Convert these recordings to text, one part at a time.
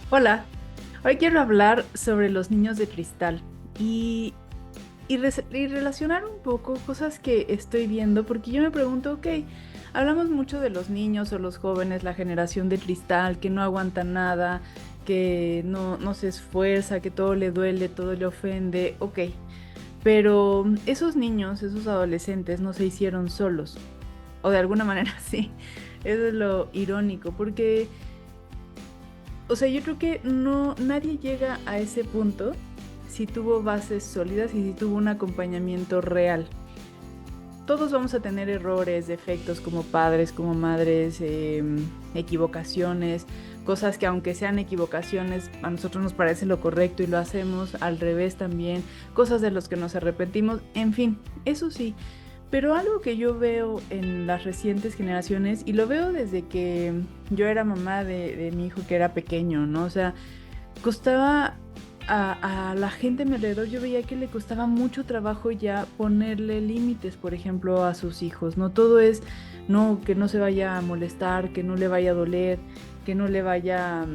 Hola, hoy quiero hablar sobre los niños de cristal y, y relacionar un poco cosas que estoy viendo, porque yo me pregunto, ok, hablamos mucho de los niños o los jóvenes, la generación de cristal, que no aguanta nada, que no se esfuerza, que todo le duele, todo le ofende, ok, pero esos niños, esos adolescentes no se hicieron solos, o de alguna manera sí, eso es lo irónico, porque... O sea, yo creo que nadie llega a ese punto si tuvo bases sólidas y si tuvo un acompañamiento real. Todos vamos a tener errores, defectos como padres, como madres, equivocaciones, cosas que aunque sean equivocaciones, a nosotros nos parece lo correcto y lo hacemos al revés también, cosas de las que nos arrepentimos, en fin, eso sí. Pero algo que yo veo en las recientes generaciones, y lo veo desde que yo era mamá de mi hijo que era pequeño, ¿no? O sea, costaba a la gente a mi alrededor, yo veía que le costaba mucho trabajo ya ponerle límites, por ejemplo, a sus hijos, ¿no? Todo es, no, que no se vaya a molestar, que no le vaya a doler, que no le vaya,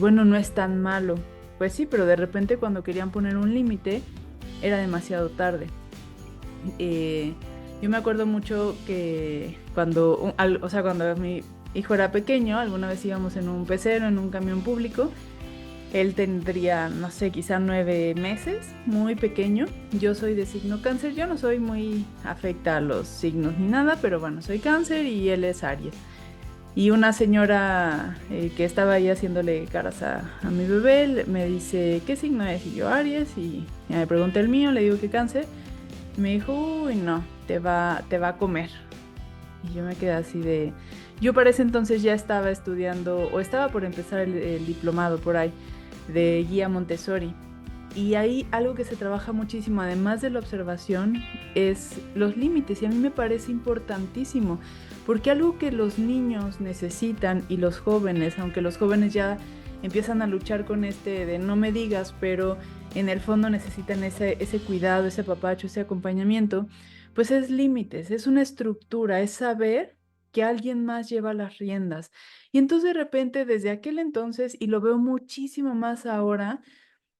bueno, no es tan malo. Pues sí, pero de repente cuando querían poner un límite, era demasiado tarde. Eh, yo me acuerdo mucho que cuando, o sea, cuando mi hijo era pequeño, alguna vez íbamos en un pecero, en un camión público. Él tendría, no sé, quizá 9 meses, muy pequeño. Yo soy de signo cáncer, yo no soy muy afecta a los signos ni nada, pero bueno, soy cáncer y él es Aries. Y una señora que estaba ahí haciéndole caras a mi bebé me dice, ¿qué signo es? Y yo, Aries, y ya me pregunta el mío, le digo que cáncer. Y me dijo, uy, no, te va a comer. Y yo me quedé así de... Yo para ese entonces ya estaba estudiando, o estaba por empezar el diplomado por ahí, de guía Montessori. Y ahí algo que se trabaja muchísimo, además de la observación, es los límites. Y a mí me parece importantísimo, porque algo que los niños necesitan y los jóvenes, aunque los jóvenes ya empiezan a luchar con este de no me digas, pero en el fondo necesitan ese cuidado, ese apapacho, ese acompañamiento, pues es límites, es una estructura, es saber que alguien más lleva las riendas. Y entonces de repente, desde aquel entonces, y lo veo muchísimo más ahora,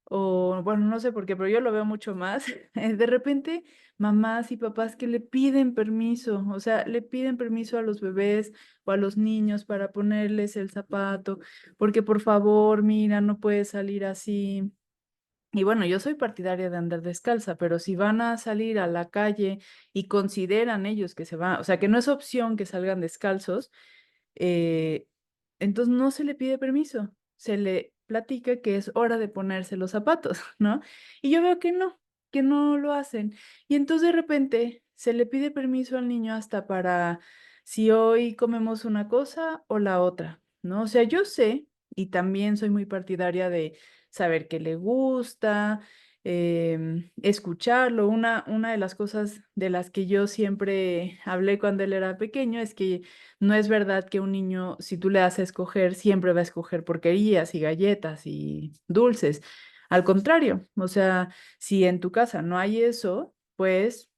o bueno, no sé por qué, pero yo lo veo mucho más. De repente, mamás y papás que le piden permiso, o sea, le piden permiso a los bebés o a los niños para ponerles el zapato, porque por favor, mira, no puedes salir así. Y bueno, yo soy partidaria de andar descalza, pero si van a salir a la calle y consideran ellos que se van, o sea, que no es opción que salgan descalzos, eh, entonces no se le pide permiso, se le platica que es hora de ponerse los zapatos, ¿no? Y yo veo que no lo hacen. Y entonces de repente se le pide permiso al niño hasta para si hoy comemos una cosa o la otra, ¿no? O sea, yo sé, y también soy muy partidaria de saber qué le gusta, escucharlo. Una de las cosas de las que yo siempre hablé cuando él era pequeño es que no es verdad que un niño, si tú le haces escoger, siempre va a escoger porquerías y galletas y dulces. Al contrario, o sea, si en tu casa no hay eso, pues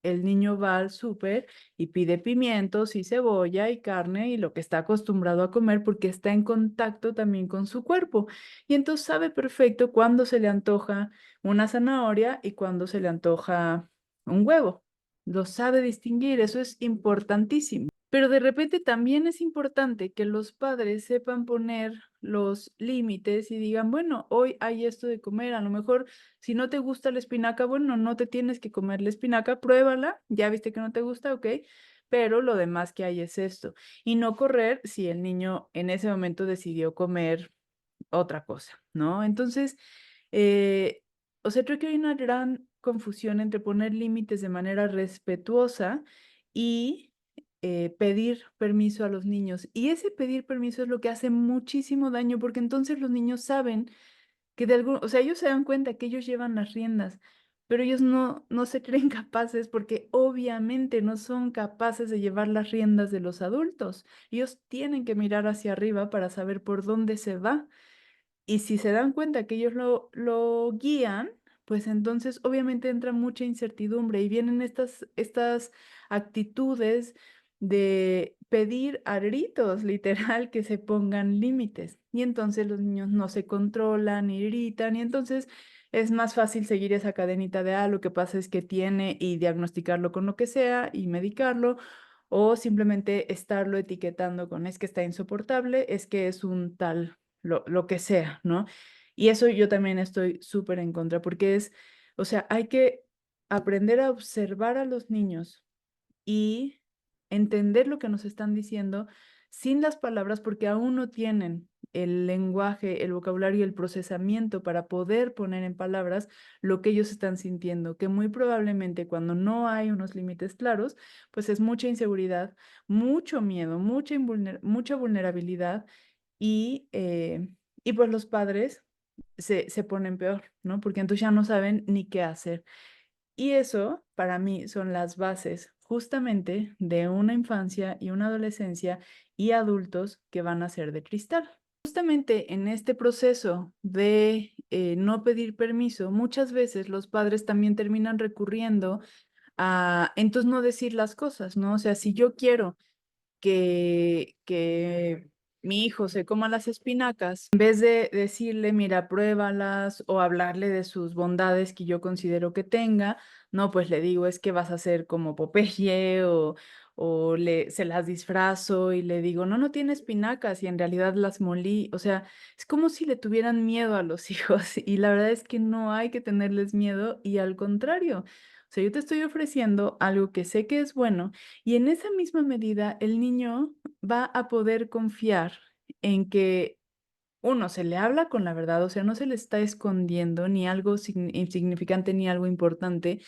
el niño va al súper y pide pimientos y cebolla y carne y lo que está acostumbrado a comer porque está en contacto también con su cuerpo. Y entonces sabe perfecto cuándo se le antoja una zanahoria y cuándo se le antoja un huevo. Lo sabe distinguir, eso es importantísimo. Pero de repente también es importante que los padres sepan poner los límites y digan, bueno, hoy hay esto de comer, a lo mejor si no te gusta la espinaca, bueno, no te tienes que comer la espinaca, pruébala, ya viste que no te gusta, ok, pero lo demás que hay es esto. Y no correr si el niño en ese momento decidió comer otra cosa, ¿no? Entonces, eh, o sea, creo que hay una gran confusión entre poner límites de manera respetuosa y pedir permiso a los niños. Y ese pedir permiso es lo que hace muchísimo daño, porque entonces los niños saben que de algún, o sea, ellos se dan cuenta que ellos llevan las riendas, pero ellos no se creen capaces porque obviamente no son capaces de llevar las riendas de los adultos. Ellos tienen que mirar hacia arriba para saber por dónde se va. Y si se dan cuenta que ellos lo guían, pues entonces obviamente entra mucha incertidumbre y vienen estas actitudes de pedir a gritos, literal, que se pongan límites. Y entonces los niños no se controlan y gritan, y entonces es más fácil seguir esa cadenita de, lo que pasa es que tiene y diagnosticarlo con lo que sea y medicarlo, o simplemente estarlo etiquetando con es que está insoportable, es que es un tal, lo que sea, ¿no? Y eso yo también estoy súper en contra, porque o sea, hay que aprender a observar a los niños y entender lo que nos están diciendo sin las palabras, porque aún no tienen el lenguaje, el vocabulario y el procesamiento para poder poner en palabras lo que ellos están sintiendo, que muy probablemente cuando no hay unos límites claros, pues es mucha inseguridad, mucho miedo, mucha vulnerabilidad y pues los padres se ponen peor, ¿no? Porque entonces ya no saben ni qué hacer. Y eso, para mí, son las bases justamente de una infancia y una adolescencia y adultos que van a ser de cristal. Justamente en este proceso de no pedir permiso, muchas veces los padres también terminan recurriendo a, entonces, no decir las cosas, ¿no? O sea, si yo quiero que mi hijo se coma las espinacas, en vez de decirle, mira, pruébalas o hablarle de sus bondades que yo considero que tenga, no, pues le digo, es que vas a ser como Popeye se las disfrazo y le digo, no, no tiene espinacas y en realidad las molí. O sea, es como si le tuvieran miedo a los hijos y la verdad es que no hay que tenerles miedo y al contrario. O sea, yo te estoy ofreciendo algo que sé que es bueno y en esa misma medida, el niño va a poder confiar en que uno se le habla con la verdad, o sea, no se le está escondiendo ni algo insignificante ni algo importante,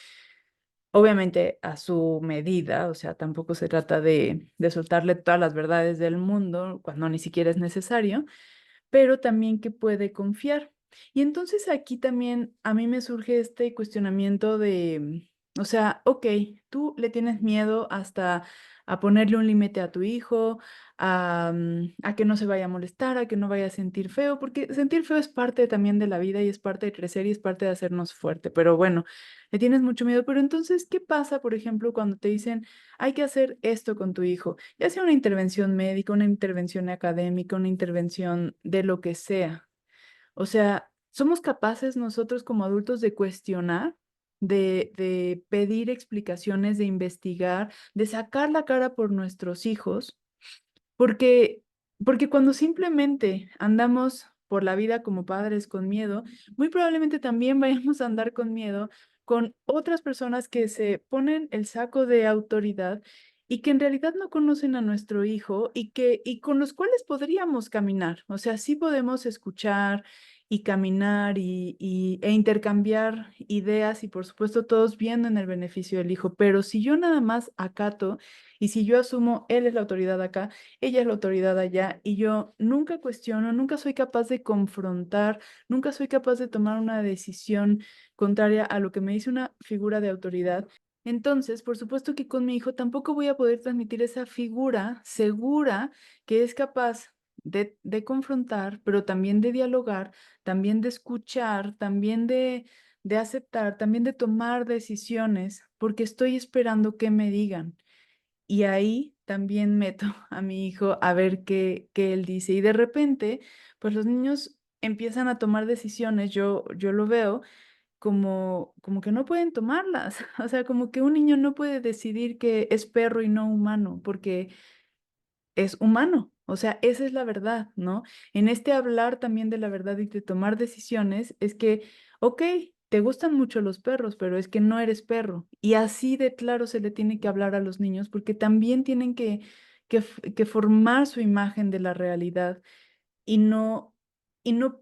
obviamente a su medida, o sea, tampoco se trata de soltarle todas las verdades del mundo cuando ni siquiera es necesario, pero también que puede confiar. Y entonces aquí también a mí me surge este cuestionamiento de, o sea, ok, tú le tienes miedo hasta a ponerle un límite a tu hijo, a que no se vaya a molestar, a que no vaya a sentir feo, porque sentir feo es parte también de la vida y es parte de crecer y es parte de hacernos fuerte, pero bueno, le tienes mucho miedo, pero entonces, ¿qué pasa, por ejemplo, cuando te dicen, hay que hacer esto con tu hijo? Ya sea una intervención médica, una intervención académica, una intervención de lo que sea. O sea, somos capaces nosotros como adultos de cuestionar, de pedir explicaciones, de investigar, de sacar la cara por nuestros hijos porque, porque cuando simplemente andamos por la vida como padres con miedo, muy probablemente también vayamos a andar con miedo con otras personas que se ponen el saco de autoridad y que en realidad no conocen a nuestro hijo y con los cuales podríamos caminar. O sea, sí podemos escuchar y caminar e intercambiar ideas y por supuesto todos viendo en el beneficio del hijo. Pero si yo nada más acato y si yo asumo, él es la autoridad acá, ella es la autoridad allá y yo nunca cuestiono, nunca soy capaz de confrontar, nunca soy capaz de tomar una decisión contraria a lo que me dice una figura de autoridad. Entonces, por supuesto que con mi hijo tampoco voy a poder transmitir esa figura segura que es capaz de confrontar, pero también de dialogar, también de escuchar, también de aceptar, también de tomar decisiones, porque estoy esperando que me digan. Y ahí también meto a mi hijo a ver qué él dice. Y de repente, pues los niños empiezan a tomar decisiones, yo lo veo como que no pueden tomarlas. O sea, como que un niño no puede decidir que es perro y no humano, porque es humano. O sea, esa es la verdad, ¿no? En este hablar también de la verdad y de tomar decisiones, es que, ok, te gustan mucho los perros, pero es que no eres perro. Y así de claro se le tiene que hablar a los niños porque también tienen que formar su imagen de la realidad y no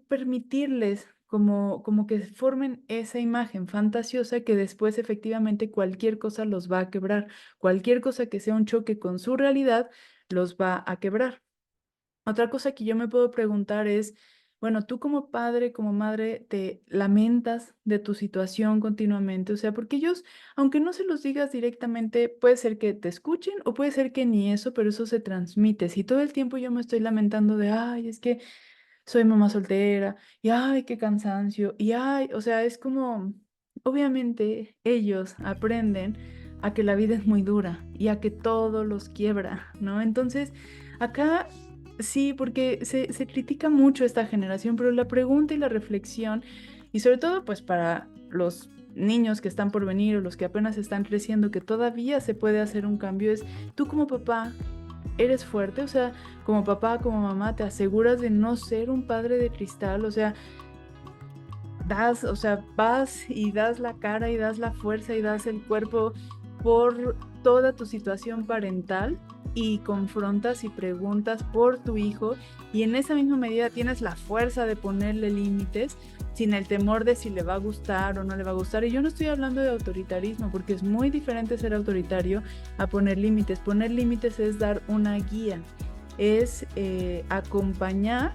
permitirles como que formen esa imagen fantasiosa que después efectivamente cualquier cosa los va a quebrar, cualquier cosa que sea un choque con su realidad los va a quebrar. Otra cosa que yo me puedo preguntar es, bueno, tú como padre, como madre, te lamentas de tu situación continuamente, o sea, porque ellos, aunque no se los digas directamente, puede ser que te escuchen o puede ser que ni eso, pero eso se transmite. Si todo el tiempo yo me estoy lamentando de, ay, es que soy mamá soltera, y ay, qué cansancio, y ay, o sea, es como, obviamente ellos aprenden a que la vida es muy dura y a que todo los quiebra, ¿no? Entonces, acá sí, porque se critica mucho esta generación, pero la pregunta y la reflexión, y sobre todo pues para los niños que están por venir o los que apenas están creciendo, que todavía se puede hacer un cambio, es tú como papá. ¿Eres fuerte? O sea, como papá, como mamá, ¿te aseguras de no ser un padre de cristal? O sea, o sea, vas y das la cara y das la fuerza y das el cuerpo por toda tu situación parental y confrontas y preguntas por tu hijo y en esa misma medida tienes la fuerza de ponerle límites sin el temor de si le va a gustar o no le va a gustar. Y yo no estoy hablando de autoritarismo porque es muy diferente ser autoritario a poner límites. Poner límites es dar una guía, es acompañar,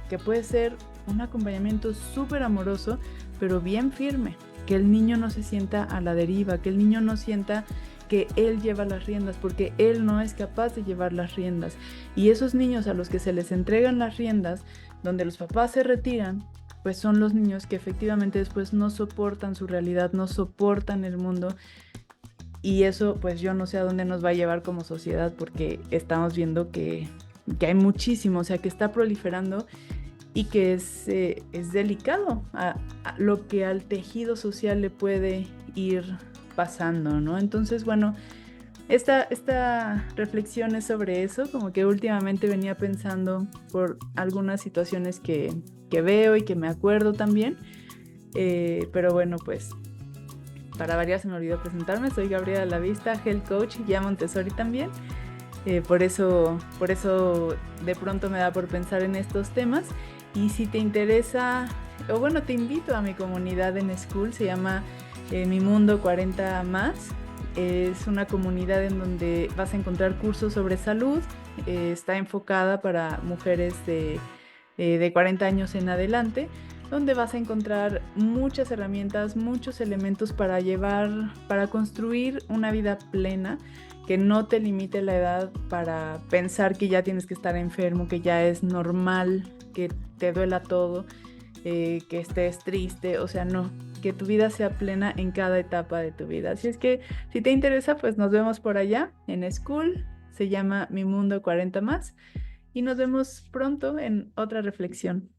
que puede ser un acompañamiento súper amoroso, pero bien firme, que el niño no se sienta a la deriva, que el niño no sienta que él lleva las riendas, porque él no es capaz de llevar las riendas. Y esos niños a los que se les entregan las riendas, donde los papás se retiran, pues son los niños que efectivamente después no soportan su realidad, no soportan el mundo. Y eso pues yo no sé a dónde nos va a llevar como sociedad, porque estamos viendo que hay muchísimo, o sea, que está proliferando y que es delicado a lo que al tejido social le puede ir pasando, ¿no? Entonces, bueno, esta reflexión es sobre eso, como que últimamente venía pensando por algunas situaciones que veo y que me acuerdo también, pero bueno, pues para variar se me olvidó presentarme, soy Gabriela Lavista, Health Coach y ya Montessori también. Por eso de pronto me da por pensar en estos temas. Y si te interesa, o bueno, te invito a mi comunidad en School, se llama Mi Mundo 40 Más. Es una comunidad en donde vas a encontrar cursos sobre salud. Está enfocada para mujeres de 40 años en adelante, donde vas a encontrar muchas herramientas, muchos elementos para construir una vida plena, que no te limite la edad para pensar que ya tienes que estar enfermo, que ya es normal, que te duela todo, que estés triste, o sea, no, que tu vida sea plena en cada etapa de tu vida. Así es que si te interesa, pues nos vemos por allá en School, se llama Mi Mundo 40 Más, y nos vemos pronto en otra reflexión.